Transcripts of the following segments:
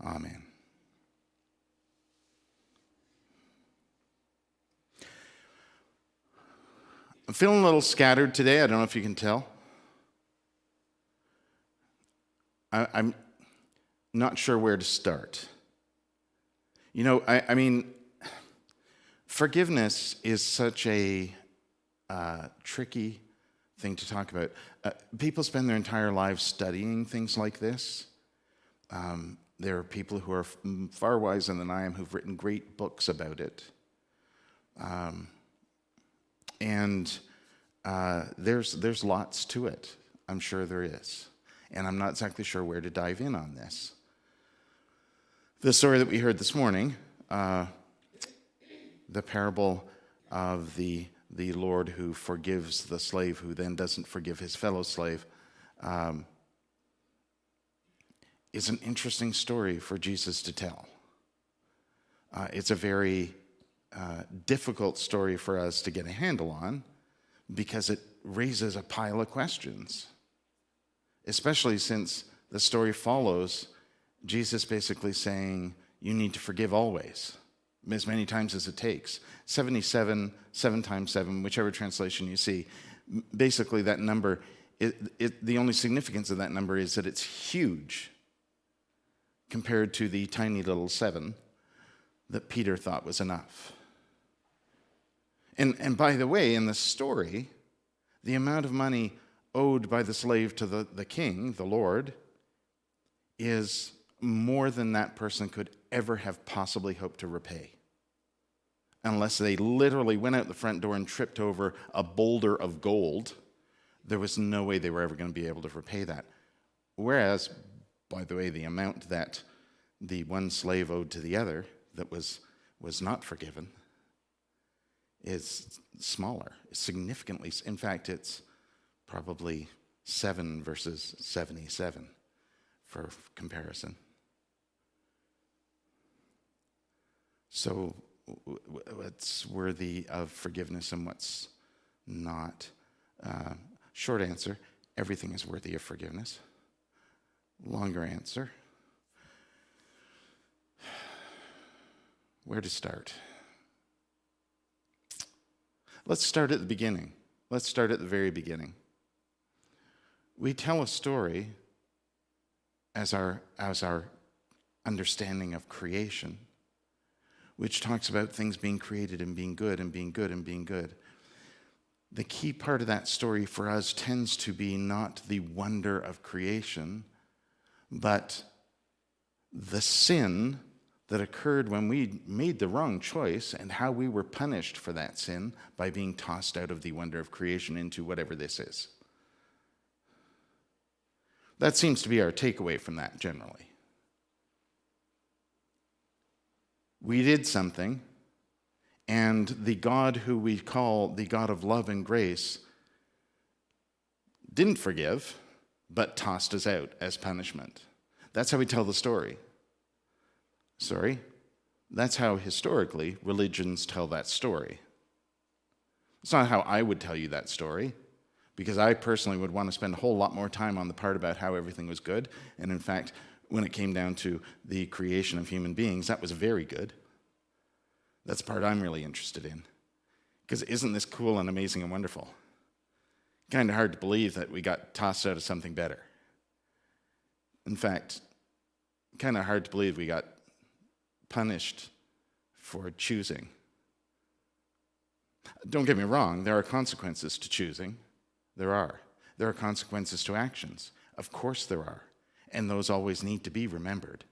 Amen. I'm feeling a little scattered today. I don't know if you can tell. I'm not sure where to start. You know, I mean, forgiveness is such a tricky thing to talk about. People spend their entire lives studying things like this. There are people who are far wiser than I am who've written great books about it. And there's lots to it. I'm sure there is. And I'm not exactly sure where to dive in on this. The story that we heard this morning, the parable of the Lord who forgives the slave who then doesn't forgive his fellow slave, is an interesting story for Jesus to tell. It's a very difficult story for us to get a handle on because it raises a pile of questions, especially since the story follows Jesus basically saying, you need to forgive always, as many times as it takes. 77, 7 times 7, whichever translation you see. Basically, that number, the only significance of that number is that it's huge compared to the tiny little 7 that Peter thought was enough. And by the way, in the story, the amount of money owed by the slave to the king, the Lord, is more than that person could ever have possibly hoped to repay. Unless they literally went out the front door and tripped over a boulder of gold, there was no way they were ever going to be able to repay that. Whereas, by the way, the amount that the one slave owed to the other that was not forgiven is smaller, significantly. In fact, it's probably 7 versus 77 for comparison. So what's worthy of forgiveness and what's not? Short answer, everything is worthy of forgiveness. Longer answer, where to start? Let's start at the beginning. Let's start at the very beginning. We tell a story as our understanding of creation, which talks about things being created and being good and being good and being good. The key part of that story for us tends to be not the wonder of creation, but the sin that occurred when we made the wrong choice and how we were punished for that sin by being tossed out of the wonder of creation into whatever this is. That seems to be our takeaway from that generally. We did something, and the God who we call the God of love and grace didn't forgive, but tossed us out as punishment. That's how we tell the story. That's how historically religions tell that story. It's not how I would tell you that story, because I personally would want to spend a whole lot more time on the part about how everything was good. And in fact, when it came down to the creation of human beings, that was very good. That's the part I'm really interested in. Because isn't this cool and amazing and wonderful? Kind of hard to believe that we got tossed out of something better. In fact, kind of hard to believe we got punished for choosing. Don't get me wrong, there are consequences to choosing. There are. There are consequences to actions. Of course there are. And those always need to be remembered.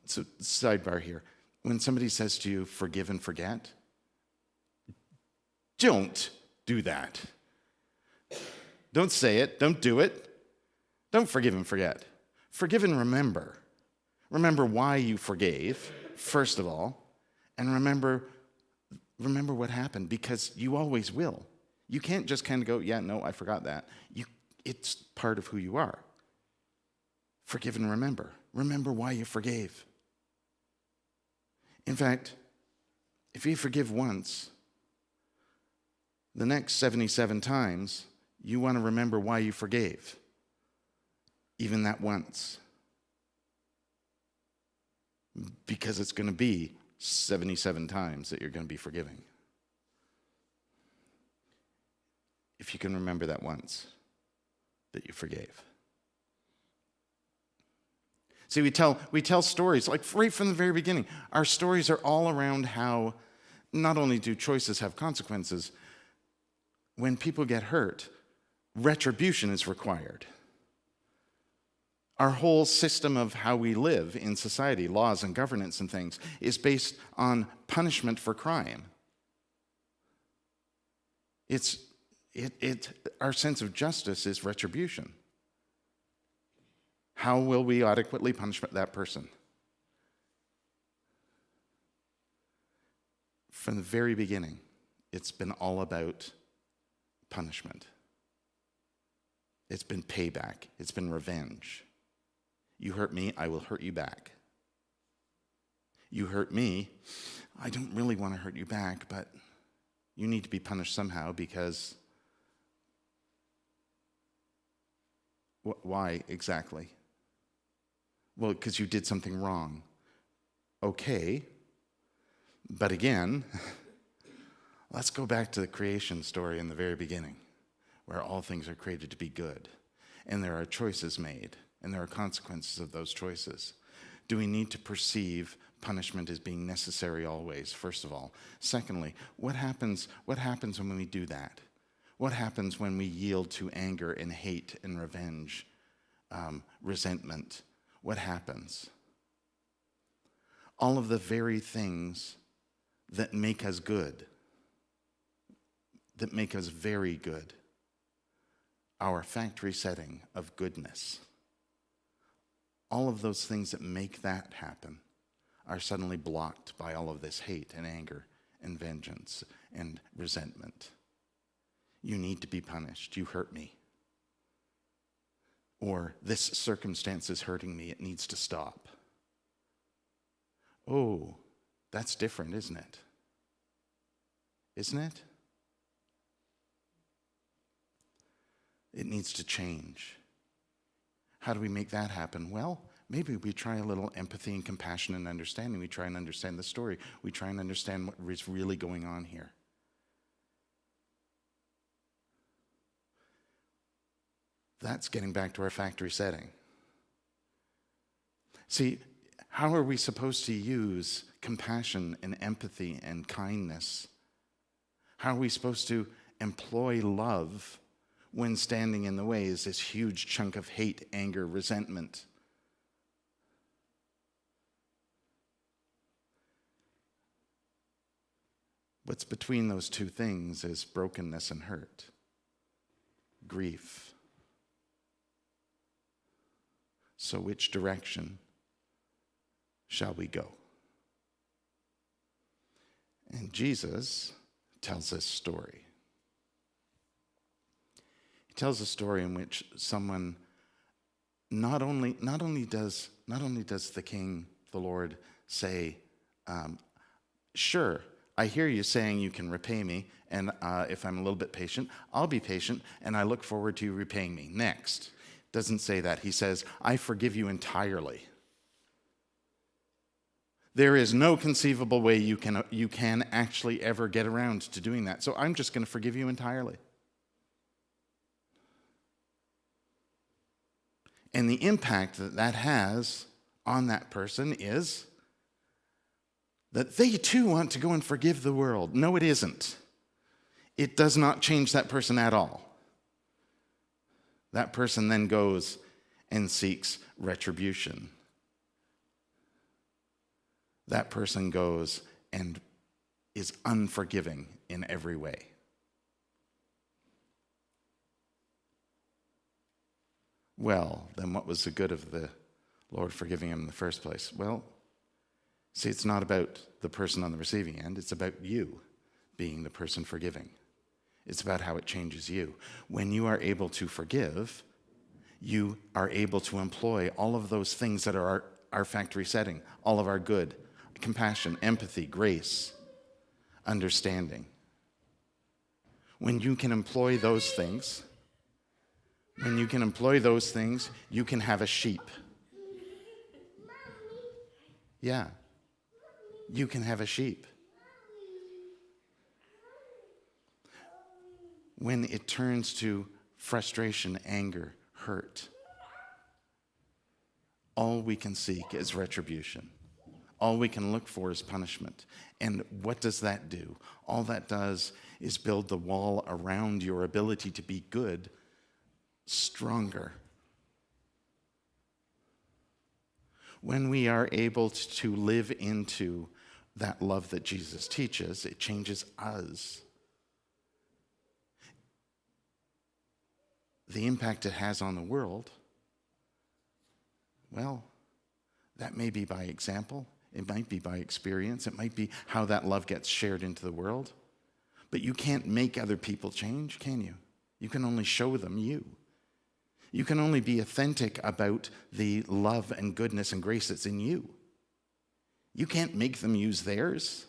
So, sidebar here. When somebody says to you, forgive and forget, don't do that. Don't say it. Don't do it. Don't forgive and forget. Forgive and remember. Remember why you forgave, first of all, and remember what happened, because you always will. You can't just kind of go, yeah, no, I forgot that. It's part of who you are. Forgive and remember. Remember why you forgave. In fact, if you forgive once, the next 77 times, you want to remember why you forgave, even that once. because it's going to be 77 times that you're going to be forgiving. If you can remember that once, that you forgave. See, we tell stories, like right from the very beginning. Our stories are all around how not only do choices have consequences, when people get hurt, retribution is required. Our whole system of how we live in society, laws and governance and things, is based on punishment for crime. Our sense of justice is retribution. How will we adequately punish that person? From the very beginning, it's been all about punishment. It's been payback. It's been revenge. You hurt me, I will hurt you back. You hurt me, I don't really want to hurt you back, but you need to be punished somehow because... Why exactly? Well, because you did something wrong. Okay, but again, let's go back to the creation story in the very beginning, where all things are created to be good, and there are choices made, and there are consequences of those choices. Do we need to perceive punishment as being necessary always, first of all? Secondly, what happens when we do that? What happens when we yield to anger and hate and revenge, resentment? What happens? All of the very things that make us good, that make us very good, our factory setting of goodness, all of those things that make that happen are suddenly blocked by all of this hate and anger and vengeance and resentment. You need to be punished. You hurt me. Or this circumstance is hurting me. It needs to stop. Oh, that's different, isn't it? Isn't it? It needs to change. How do we make that happen? Well, maybe we try a little empathy and compassion and understanding. We try and understand the story. We try and understand what is really going on here. That's getting back to our factory setting. See, how are we supposed to use compassion and empathy and kindness? How are we supposed to employ love when standing in the way is this huge chunk of hate, anger, resentment? What's between those two things is brokenness and hurt, grief. So which direction shall we go? And Jesus tells this story. He tells a story in which someone not only does the King, the Lord, say, sure, I hear you saying you can repay me, and if I'm a little bit patient, I'll be patient, and I look forward to you repaying me. Next. Doesn't say that. He says, I forgive you entirely. There is no conceivable way you can actually ever get around to doing that. So I'm just going to forgive you entirely. And the impact that that has on that person is that they too want to go and forgive the world. No, it isn't. It does not change that person at all. That person then goes and seeks retribution. That person goes and is unforgiving in every way. Well, then what was the good of the Lord forgiving him in the first place? Well, see, it's not about the person on the receiving end. It's about you being the person forgiving. It's about how it changes you. When you are able to forgive, you are able to employ all of those things that are our factory setting, all of our good, compassion, empathy, grace, understanding. When you can employ those things, you can have a sheep. Yeah, you can have a sheep. When it turns to frustration, anger, hurt, all we can seek is retribution. All we can look for is punishment. And what does that do? All that does is build the wall around your ability to be good stronger. When we are able to live into that love that Jesus teaches, it changes us. The impact it has on the world, well, that may be by example. It might be by experience. It might be how that love gets shared into the world. But you can't make other people change, can you? You can only show them you. You can only be authentic about the love and goodness and grace that's in you. You can't make them use theirs.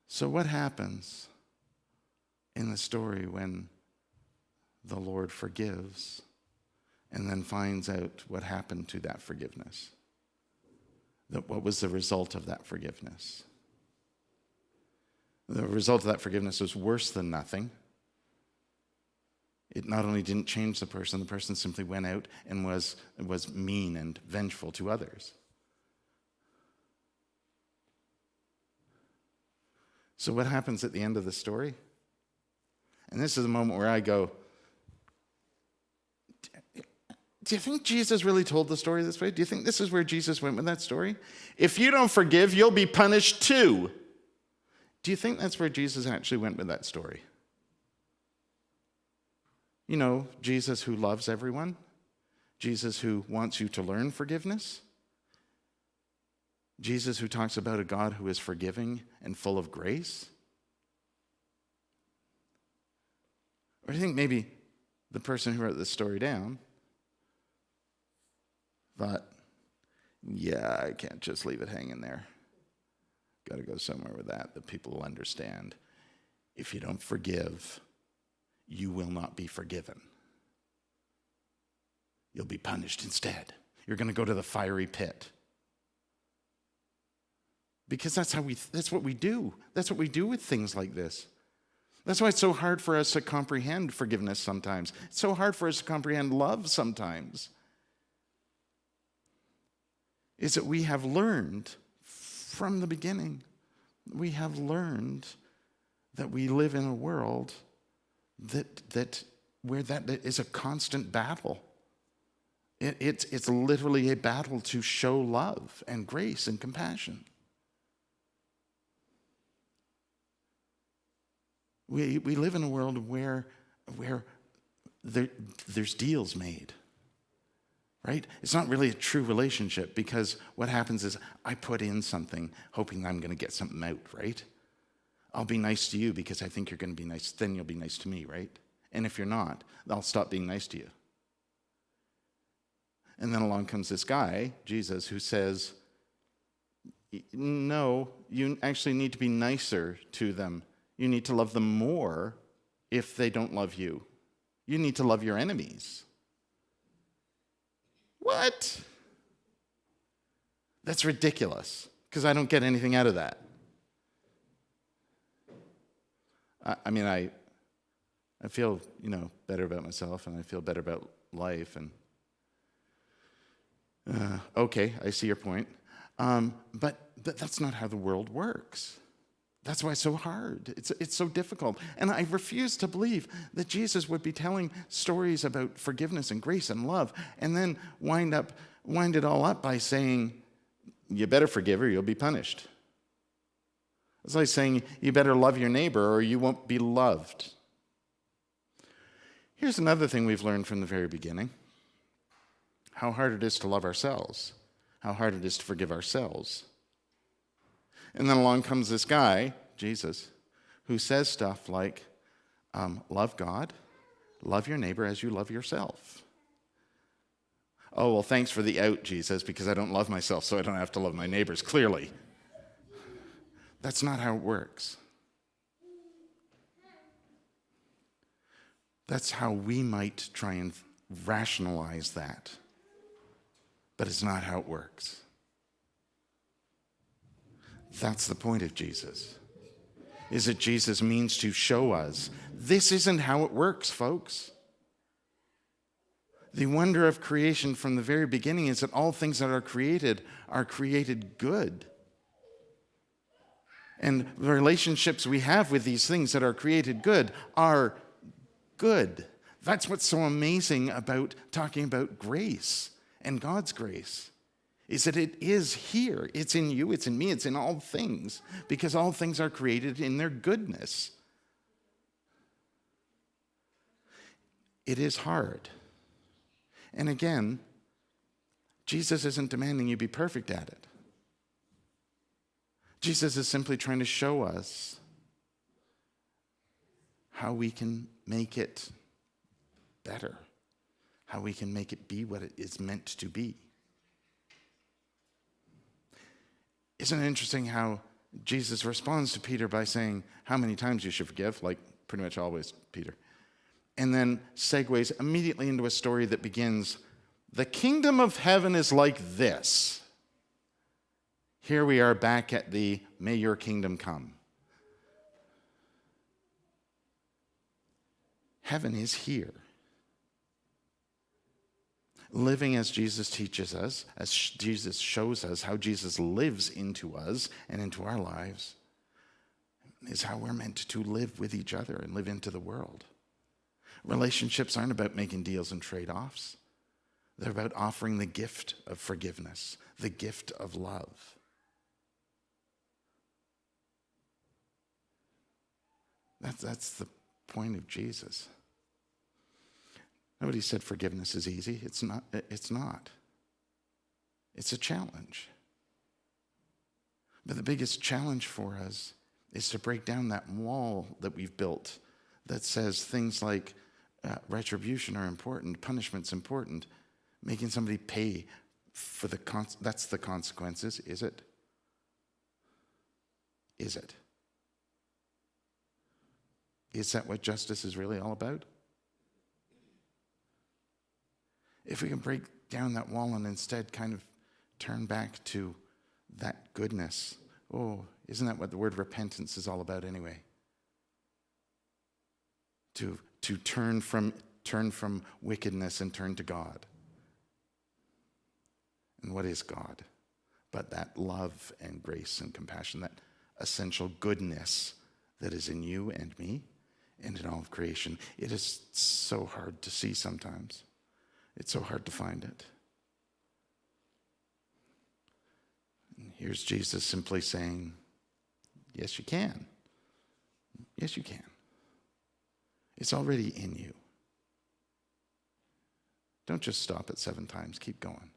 So what happens in the story when the Lord forgives and then finds out what happened to that forgiveness? What was the result of that forgiveness? The result of that forgiveness was worse than nothing. It not only didn't change the person simply went out and was mean and vengeful to others. So what happens at the end of the story? And this is the moment where I go, do you think Jesus really told the story this way? Do you think this is where Jesus went with that story? If you don't forgive, you'll be punished too. Do you think that's where Jesus actually went with that story? You know, Jesus who loves everyone, Jesus who wants you to learn forgiveness, Jesus who talks about a God who is forgiving and full of grace. Or do you think maybe the person who wrote this story down thought, yeah, I can't just leave it hanging there. Got to go somewhere with that people will understand. If you don't forgive, you will not be forgiven. You'll be punished instead. You're going to go to the fiery pit. Because that's what we do. That's what we do with things like this. That's why it's so hard for us to comprehend forgiveness sometimes. It's so hard for us to comprehend love sometimes. Is that we have learned from the beginning, we have learned that we live in a world where that is a constant battle. It's literally a battle to show love and grace and compassion. We live in a world where there's deals made, right? It's not really a true relationship because what happens is I put in something hoping I'm going to get something out, right? I'll be nice to you because I think you're going to be nice. Then you'll be nice to me, right? And if you're not, I'll stop being nice to you. And then along comes this guy, Jesus, who says, no, you actually need to be nicer to them. You need to love them more if they don't love you. You need to love your enemies. What? That's ridiculous, because I don't get anything out of that. I feel, better about myself, and I feel better about life, and okay, I see your point. But that's not how the world works. That's why it's so hard. It's so difficult. And I refuse to believe that Jesus would be telling stories about forgiveness and grace and love and then wind it all up by saying, you better forgive or you'll be punished. It's like saying, you better love your neighbor or you won't be loved. Here's another thing we've learned from the very beginning. How hard it is to love ourselves. How hard it is to forgive ourselves. And then along comes this guy, Jesus, who says stuff like, love God, love your neighbor as you love yourself. Oh, well, thanks for the out, Jesus, because I don't love myself, so I don't have to love my neighbors, clearly. That's not how it works. That's how we might try and rationalize that. But it's not how it works. That's the point of Jesus. Is that Jesus means to show us this isn't how it works, folks. The wonder of creation from the very beginning is that all things that are created good. And the relationships we have with these things that are created good are good. That's what's so amazing about talking about grace and God's grace, is that it is here. It's in you, it's in me, it's in all things, because all things are created in their goodness. It is hard. And again, Jesus isn't demanding you be perfect at it. Jesus is simply trying to show us how we can make it better, how we can make it be what it is meant to be. Isn't it interesting how Jesus responds to Peter by saying how many times you should forgive, like pretty much always, Peter, and then segues immediately into a story that begins, the kingdom of heaven is like this. Here we are back at the may your kingdom come. Heaven is here. Living as Jesus teaches us, as Jesus shows us how Jesus lives into us and into our lives, is how we're meant to live with each other and live into the world. Relationships aren't about making deals and trade-offs. They're about offering the gift of forgiveness, the gift of love. That's the point of Jesus. Nobody said forgiveness is easy. It's not. It's a challenge. But the biggest challenge for us is to break down that wall that we've built that says things like retribution are important, punishment's important, making somebody pay for that's the consequences. Is it? Is it? Is that what justice is really all about? If we can break down that wall and instead kind of turn back to that goodness. Oh, isn't that what the word repentance is all about anyway? To turn from wickedness and turn to God. And what is God? But that love and grace and compassion, that essential goodness that is in you and me and in all of creation. It is so hard to see sometimes. It's so hard to find it. And here's Jesus simply saying, yes, you can. Yes, you can. It's already in you. Don't just stop at 7 times. Keep going.